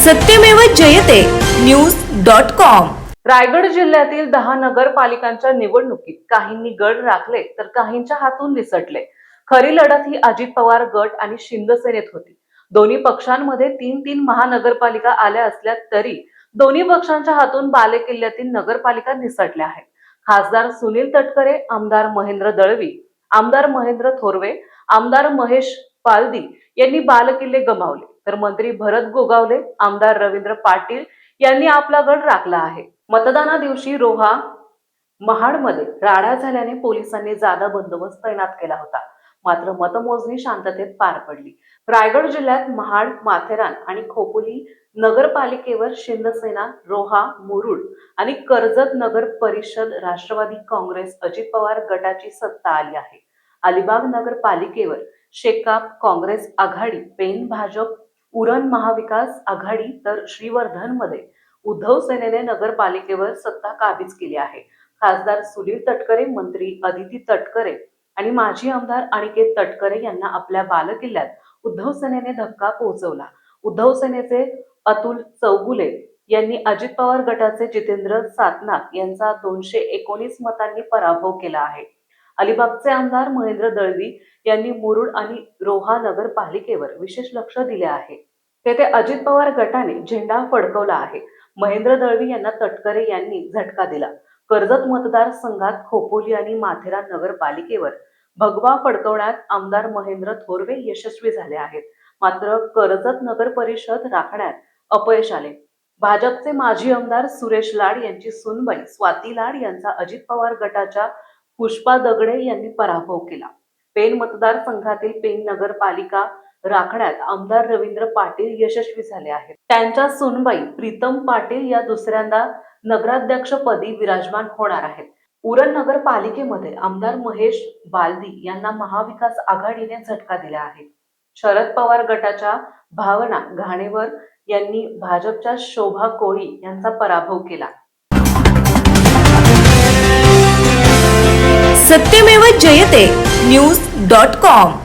सत्यमेव जयते न्यूज.com। रायगड जिल्ह्यातील 10 नगरपालिकांच्या निवडणुकीत काहींनी गड राखले तर काहींच्या हातून निसटले। खरी लढत ही अजित पवार गट आणि शिंदसेनेत होती। दोन्ही पक्षांमध्ये 3-3 महानगरपालिका आल्या असल्या तरी दोन्ही पक्षांच्या हातून बालेकिल्ल्यातील नगरपालिका निसटल्या आहेत। खासदार सुनील तटकरे, आमदार महेंद्र दळवी, आमदार महेंद्र थोरवे, आमदार महेश पालदी यांनी बालेकिल्ले गमावले, तर मंत्री भरत गोगावले, आमदार रवींद्र पाटील यांनी आपला गड राखला आहे। मतदाना दिवशी रोहा महाडमध्ये राडा झाल्याने पोलिसांनी जादा बंदोबस्त तैनात केला होता। मात्र मतमोजणी शांततेत पार पडली। रायगड जिल्ह्यात महाड, माथेरान आणि खोपोली नगरपालिकेवर शिंदसेना, रोहा, मुरुड आणि कर्जत नगर परिषद राष्ट्रवादी काँग्रेस अजित पवार गटाची सत्ता आली आहे। अलिबाग नगरपालिकेवर शेकाप काँग्रेस आघाडी, पेन भाजप, उरण महाविकास आघाडी, तर श्रीवर्धनमध्ये उद्धव सेनेने नगरपालिकेवर सत्ता काबीज केली आहे। खासदार सुनील तटकरे, मंत्री अदिती तटकरे आणि माजी आमदार अनिकेत तटकरे यांना आपल्या बालेकिल्ल्यात उद्धव सेनेने धक्का पोहोचवला। उद्धव सेनेचे अतुल चौगुले यांनी अजित पवार गटाचे जितेंद्र सातनाक यांचा 219 मतांनी पराभव केला आहे। अलिबागचे आमदार महेंद्र दळवी यांनी मुरुड आणि रोहा नगरपालिकेवर विशेष लक्ष दिले आहे। तेथे अजित पवार गटाने झेंडा फडकवला आहे। महेंद्र दळवी यांना तटकरे यांनी झटका दिला। कर्जत मतदारसंघात खोपोली आणि माथेरान नगरपालिकेवर भगवा फडकवण्यात आमदार महेंद्र थोरवे यशस्वी झाले आहेत। मात्र कर्जत नगर परिषद राखण्यात अपयश आले। भाजपचे माजी आमदार सुरेश लाड यांची सुनबाई स्वाती लाड यांचा अजित पवार गटाच्या पुष्पा दगडे यांनी पराभव केला। पेन मतदारसंघातील पेन नगरपालिका राखण्यात आमदार रवींद्र पाटील यशस्वी झाले आहेत। त्यांच्या सुनबाई प्रीतम पाटील या दुसऱ्यांदा नगराध्यक्षपदी विराजमान होणार आहेत। उरण नगरपालिकेमध्ये आमदार महेश बालदी यांना महाविकास आघाडीने झटका दिला आहे। शरद पवार गटाच्या भावना घाणेवर यांनी भाजपच्या शोभा कोळी यांचा पराभव केला। सत्यमेव जयते न्यूज.com।